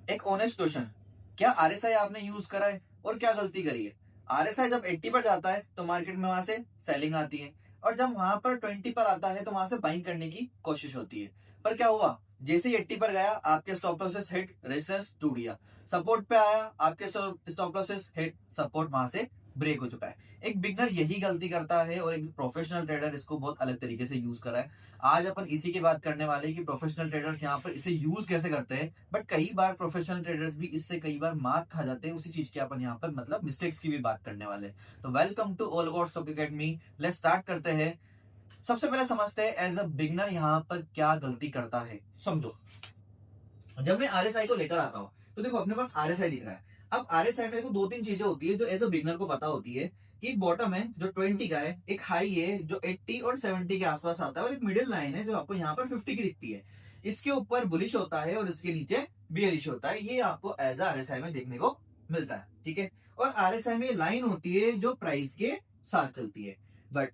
एक honest question, क्या RSI आपने यूज करा है और क्या गलती करी है? आरएसआई जब 80 पर जाता है तो मार्केट में वहां से सेलिंग आती है, और जब वहां पर 20 पर आता है तो वहां से बाइंग करने की कोशिश होती है। पर क्या हुआ, जैसे ही 80 पर गया आपके स्टॉप लॉसेस हिट, रेजिस्टेंस टूट गया। सपोर्ट पे आया, आपके स्टॉप लॉसेस हिट, सपोर्ट वहां से ब्रेक हो चुका है। एक बिगनर यही गलती करता है और एक प्रोफेशनल ट्रेडर इसको बहुत अलग तरीके से यूज करा है। आज अपन इसी की बात करने वाले हैं कि प्रोफेशनल ट्रेडर्स यहाँ पर इसे यूज कैसे करते हैं। बट कई बार प्रोफेशनल ट्रेडर्स भी इससे कई बार मात खा जाते हैं, उसी चीज के अपन यहाँ पर मतलब मिस्टेक्स की भी बात करने वाले हैं। तो welcome to all about stock academy. Let's start करते हैं। सबसे पहले समझते हैं एज अ बिगनर यहाँ पर क्या गलती करता है। समझो, जब मैं आरएसआई को लेकर आता हूँ तो देखो अपने पास आरएसआई दिख रहा है। अब आरएसआई में देखो दो तीन चीजें होती है जो एज अ बिगनर को पता होती है कि एक बॉटम है जो 20 का है, एक हाई है जो 80 और 70 के आसपास आता है, और एक मिडिल लाइन है जो आपको यहाँ पर 50 की दिखती है। इसके ऊपर बुलिश होता है और इसके नीचे बियरिश होता है। ये आपको एज आरएसआई में देखने को मिलता है, ठीक है। और आरएसआई में लाइन होती है जो प्राइस के साथ चलती है। बट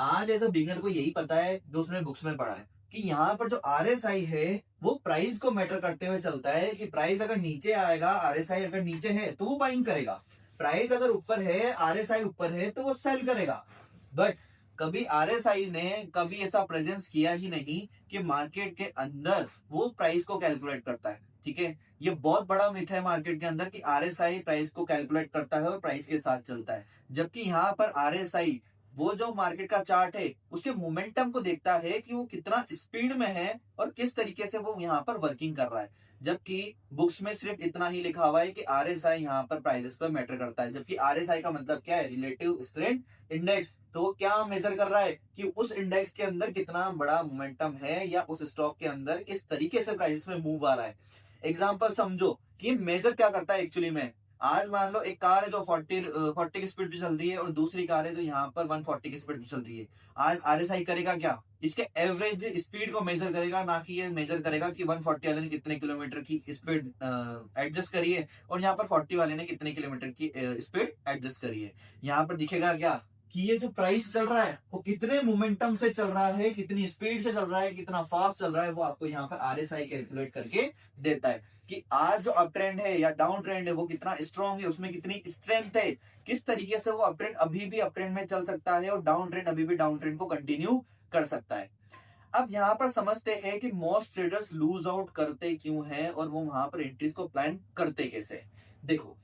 आज एज अ बिगनर को यही पता है जो उसने बुक्स में पढ़ा है कि यहाँ पर जो आरएसआई है वो प्राइस को मैटर करते हुए चलता है कि प्राइस अगर नीचे आएगा, आरएसआई अगर नीचे है तो वो बाइंग करेगा। प्राइस अगर ऊपर है, आरएसआई ऊपर है तो वो सेल करेगा। बट कभी आरएसआई ने कभी ऐसा प्रेजेंस किया ही नहीं कि मार्केट के अंदर वो प्राइस को कैलकुलेट करता है, ठीक है। ये बहुत बड़ा मिथ है मार्केट के अंदर कि आरएसआई प्राइस को कैलकुलेट करता है और प्राइस के साथ चलता है। जबकि यहाँ पर आरएसआई वो जो मार्केट का चार्ट है उसके मोमेंटम को देखता है कि वो कितना स्पीड में है और किस तरीके से वो यहाँ पर वर्किंग कर रहा है। जबकि बुक्स में सिर्फ इतना ही लिखा हुआ है कि आरएसआई यहाँ पर प्राइसेस पर मैटर करता है। जबकि आरएसआई का मतलब क्या है? Relative strength index. तो वो क्या मेजर कर रहा है कि उस इंडेक्स के अंदर कितना बड़ा मोमेंटम है या उस स्टॉक के अंदर किस तरीके से प्राइस में मूव आ रहा है। एग्जाम्पल समझो कि मेजर क्या करता है एक्चुअली में। आज मान लो एक कार है जो 40 की स्पीड पे चल रही है और दूसरी कार है जो यहाँ पर 140 की स्पीड पे चल रही है। आज आरएसआई करेगा क्या? इसके एवरेज स्पीड को मेजर करेगा, ना कि ये मेजर करेगा कि 140 वाले ने कितने किलोमीटर की स्पीड एडजस्ट करी है और यहाँ पर 40 वाले ने कितने किलोमीटर की स्पीड एडजस्ट करी है। यहाँ पर दिखेगा क्या कि ये जो प्राइस चल रहा है वो कितने मोमेंटम से चल रहा है, कितनी स्पीड से चल रहा है, कितना फास्ट चल रहा है, वो आपको यहाँ पर आरएसआई कैलकुलेट करके देता है कि आज जो अप ट्रेंड है या डाउन ट्रेंड है वो कितना स्ट्रॉन्ग है, उसमें कितनी स्ट्रेंथ है, किस तरीके से वो अप ट्रेंड अभी भी अप ट्रेंड में चल सकता है और डाउन ट्रेंड अभी भी डाउन ट्रेंड को कंटिन्यू कर सकता है। अब यहाँ पर समझते हैं कि मोस्ट ट्रेडर्स लूज आउट करते क्यों हैं और वो वहां पर एंट्रीज को प्लान करते कैसे। देखो,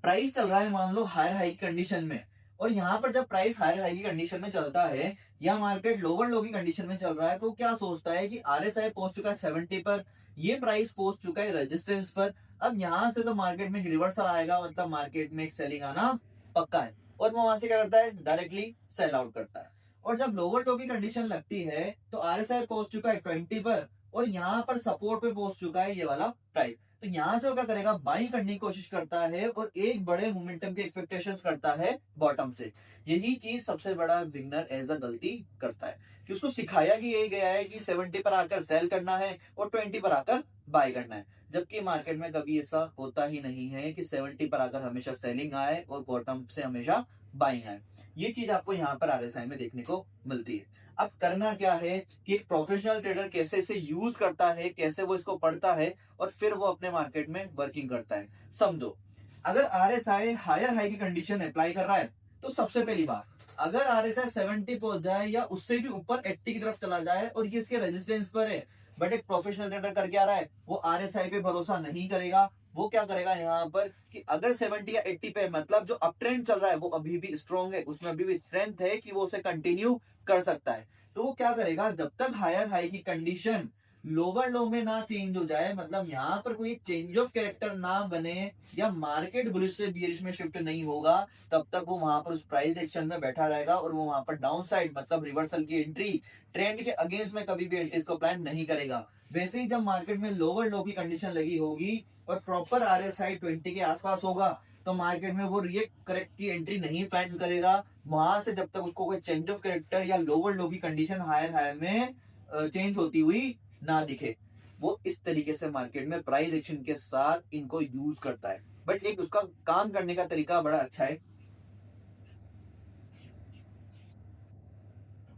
प्राइस चल रहा है मान लो हायर हाई कंडीशन में, और यहाँ पर जब प्राइस हायर हाई की कंडीशन में चलता है या मार्केट लोअर लो की कंडीशन में चल रहा है तो क्या सोचता है कि आरएसआई पहुंच चुका है 70 पर, ये प्राइस पहुंच चुका है रेजिस्टेंस पर। अब यहाँ से तो मार्केट में रिवर्सल आएगा, मतलब मार्केट में एक सेलिंग आना पक्का है, और वो वहां से क्या करता है? डायरेक्टली सेल आउट करता है। और जब लोअर लो की कंडीशन लगती है तो आरएसआई पहुंच चुका है 20 पर और यहाँ पर सपोर्ट पे पहुंच चुका है ये वाला प्राइस। तो यहां से वो क्या करेगा? बाई करने की कोशिश करता है और एक बड़े मोमेंटम की एक्सपेक्टेशंस करता है बॉटम से। यही चीज सबसे बड़ा बिगनर एज अ गलती करता है कि उसको सिखाया कि यही गया है कि 70 पर आकर सेल करना है और 20 पर आकर बाय करना है। जबकि मार्केट में कभी ऐसा होता ही नहीं है कि 70 पर आकर हमेशा सेलिंग आए और बॉटम से हमेशा बाइंग आए। ये चीज आपको यहाँ पर आरएसआई में देखने को मिलती है। अब करना क्या है कि एक प्रोफेशनल ट्रेडर कैसे इसे यूज करता है, कैसे वो इसको पढ़ता है और फिर वो अपने मार्केट में वर्किंग करता है। समझो, अगर आरएसआई हायर हाई की कंडीशन अप्लाई कर रहा है तो सबसे पहली बात, अगर आरएसआई 70 पहुंच जाए या उससे भी ऊपर 80 की तरफ चला जाए और ये इसके रेजिस्टेंस पर है, बट एक प्रोफेशनल ट्रेडर कर क्या रहा है? वो आरएसआई पे भरोसा नहीं करेगा। वो क्या करेगा यहाँ पर कि अगर 70 या 80 पे, मतलब जो अप ट्रेंड चल रहा है वो अभी भी स्ट्रॉन्ग है, उसमें अभी भी स्ट्रेंथ है कि वो उसे कंटिन्यू कर सकता है, तो वो क्या करेगा? जब तक हायर हाई की कंडीशन लोअर लो में ना चेंज हो जाए, मतलब यहाँ पर कोई चेंज ऑफ कैरेक्टर ना बने या मार्केट बुलिश से बियरिश में शिफ्ट नहीं होगा, तब तक वो वहां पर उस प्राइस एक्शन में बैठा रहेगा और वो वहां पर डाउन साइड मतलब रिवर्सल की एंट्री, ट्रेंड के अगेंस्ट में कभी भी एंट्रीज को प्लान नहीं करेगा। वैसे ही जब मार्केट में लोअर लो की कंडीशन लगी होगी और प्रॉपर आरएसआई 20 के आसपास होगा तो मार्केट में वो रिएक्ट करेक्ट की एंट्री नहीं प्लान करेगा। वहां से जब तक उसको कोई चेंज ऑफ कैरेक्टर या लोअर लो की कंडीशन हायर हाई में चेंज होती हुई ना दिखे, वो इस तरीके से मार्केट में प्राइस एक्शन के साथ इनको यूज करता है। बट एक उसका काम करने का तरीका बड़ा अच्छा है।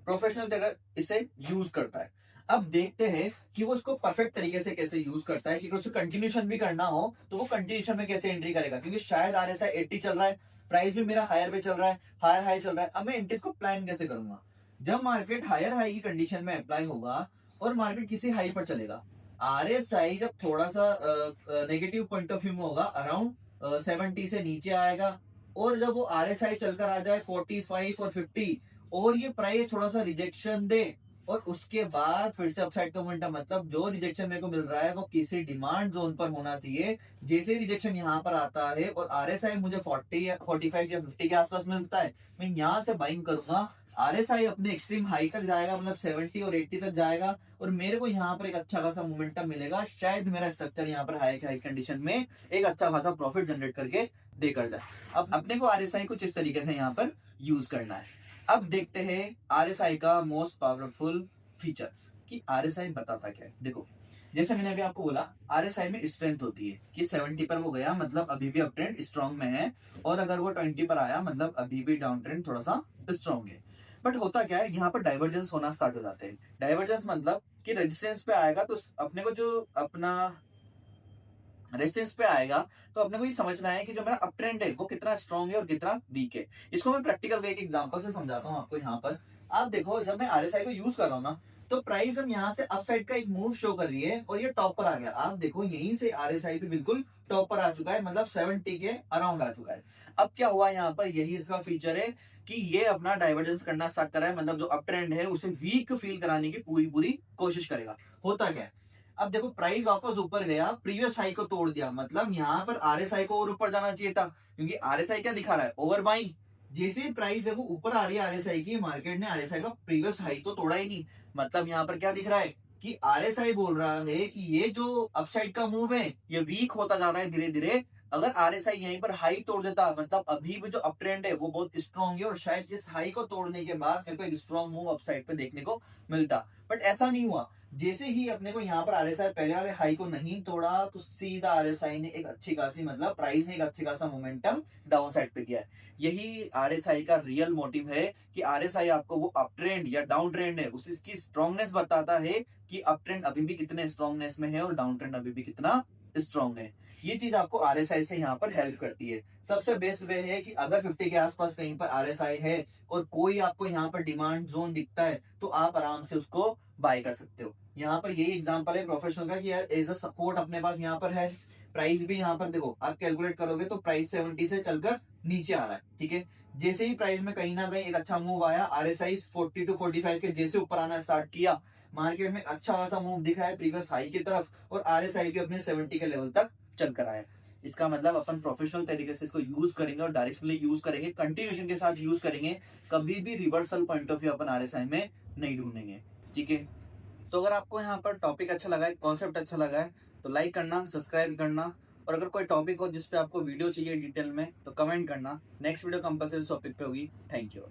प्रोफेशनल ट्रेडर इसे यूज करता है। अब देखते हैं कि वो उसको परफेक्ट तरीके से कैसे यूज करता है, कि उसे कंटिन्यूशन भी करना हो तो वो कंटिन्यूशन में कैसे एंट्री करेगा, क्योंकि शायद RSI 80 चल रहा है, प्राइस भी मेरा हायर पे चल रहा है, हायर हाई चल रहा है। अब मैं एंट्रीज को प्लान कैसे करूंगा? जब मार्केट हायर हाई की कंडीशन में अप्लाई होगा और मार्केट किसी हाई पर चलेगा, RSI जब थोड़ा सा नेगेटिव पॉइंट ऑफ व्यू में होगा, अराउंड 70 से नीचे आएगा, और जब वो RSI चलकर आ जाए 45 और 50 और ये प्राइस थोड़ा सा रिजेक्शन दे, और उसके बाद फिर से अपसाइड का मोमेंटम, मतलब जो रिजेक्शन मेरे को मिल रहा है वो किसी डिमांड जोन पर होना चाहिए। जैसे रिजेक्शन यहाँ पर आता है और RSI मुझे 40 या 45 या 50 के आसपास मिलता है, मैं यहाँ से बाइंग करूंगा। RSI अपने एक्सट्रीम हाई तक जाएगा, मतलब 70 और 80 तक जाएगा, और मेरे को यहाँ पर एक अच्छा खासा मोमेंटम मिलेगा। शायद मेरा स्ट्रक्चर यहाँ पर हाई हाई कंडीशन में एक अच्छा खासा प्रॉफिट जनरेट करके देकर जाए। अब अपने को RSI कुछ इस तरीके से यहाँ पर यूज करना है। अब देखते हैं RSI का मोस्ट पावरफुल फीचर, कि RSI बताता क्या है। देखो, जैसे मैंने अभी आपको बोला, RSI में स्ट्रेंथ होती है कि 70 पर वो गया मतलब अभी भी अप ट्रेंड स्ट्रॉन्ग में है, और अगर वो 20 पर आया मतलब अभी भी डाउन ट्रेंड थोड़ा सा स्ट्रॉन्ग है। बट होता क्या है, यहाँ पर डाइवर्जेंस होना स्टार्ट हो जाते हैं। डाइवर्जेंस मतलब कि रेजिस्टेंस पे आएगा तो अपने को जो अपना रेजिस्टेंस पे आएगा, तो अपने को ये समझना है कि जो मेरा अप ट्रेंड है वो कितना स्ट्रॉन्ग है और कितना वीक है। इसको मैं प्रैक्टिकल वे के एग्जांपल से समझाता हूँ आपको। यहाँ पर आप देखो, जब मैं RSI को यूज कर रहा हूँ ना, तो प्राइस हम यहाँ से अप साइड का एक मूव शो कर रही है और ये टॉप पर आ गया। आप देखो, यहीं से RSI पे बिल्कुल टॉप पर आ चुका है, मतलब 70 के अराउंड आ चुका है। अब क्या हुआ यहाँ पर, यही इसका फीचर है कि ये अपना डाइवर्जेंस करना स्टार्ट करा है, मतलब जो अप ट्रेंड है उसे वीक फील कराने की पूरी पूरी कोशिश करेगा। होता क्या है, अब देखो प्राइस वापस ऊपर गया, प्रीवियस हाई को तोड़ दिया, मतलब यहाँ पर RSI को और ऊपर जाना चाहिए था, क्योंकि RSI क्या दिखा रहा है, ओवर बाइंग। जैसे प्राइस देखो ऊपर आ रही है RSI की, मार्केट ने RSI का प्रीवियस हाई तो तोड़ा ही नहीं, मतलब यहाँ पर क्या दिख रहा है कि RSI बोल रहा है कि ये जो अपसाइड का मूव है ये वीक होता जा रहा है धीरे धीरे। अगर RSI यहीं पर हाई तोड़ देता, मतलब अभी भी जो अप ट्रेंड है वो बहुत स्ट्रॉन्ग है, और शायद इस हाई को तोड़ने के बाद मेरे को एक स्ट्रॉन्ग मूव अपसाइड पे देखने को मिलता। बट ऐसा नहीं हुआ। जैसे ही अपने को यहाँ पर RSI पहले वाले हाई को नहीं तोड़ा, तो सीधा RSI ने एक अच्छी खासी, मतलब प्राइस ने एक अच्छी खासा मोमेंटम डाउन साइड पे किया है। यही RSI का रियल मोटिव है कि RSI आपको वो अप ट्रेंड या डाउन ट्रेंड है उसकी स्ट्रॉन्गनेस बताता है, कि अप ट्रेंड अभी भी कितने स्ट्रॉन्गनेस में है और डाउन ट्रेंड अभी भी कितना स्ट्रॉन्ग है। ये चीज आपको RSI से यहाँ पर हेल्प करती है। सबसे बेस्ट वे है कि अगर 50 के आसपास कहीं पर RSI है और कोई आपको यहाँ पर डिमांड जोन दिखता है, तो आप आराम से उसको बाय कर सकते हो। यहाँ पर यही एग्जांपल है प्रोफेशनल का, कि यार एज अ सपोर्ट अपने पास यहाँ पर है। प्राइस भी यहाँ पर देखो, आप कैलकुलेट करोगे तो प्राइस 70 से चलकर नीचे आ रहा है, ठीक है। जैसे ही प्राइस में कहीं ना कहीं एक अच्छा मूव आया, RSI 40 to 45 के जैसे ऊपर आना स्टार्ट किया, मार्केट में अच्छा खासा मूव दिखा है प्रीवियस हाई की तरफ, और RSI भी अपने 70 के लेवल तक चल कर आया। इसका मतलब अपन प्रोफेशनल तरीके से इसको यूज करेंगे और डायरेक्शनली यूज करेंगे, कंटिन्यूशन के साथ यूज करेंगे, कभी भी reversal point of view upon RSI में नहीं ढूंढेंगे, ठीक है। तो अगर आपको यहाँ पर टॉपिक अच्छा लगा है, कॉन्सेप्ट अच्छा लगा है, तो लाइक करना, सब्सक्राइब करना, और अगर कोई टॉपिक हो जिस पे आपको वीडियो चाहिए डिटेल में, तो कमेंट करना। नेक्स्ट वीडियो कंपल्सरी टॉपिक पे होगी। Thank you.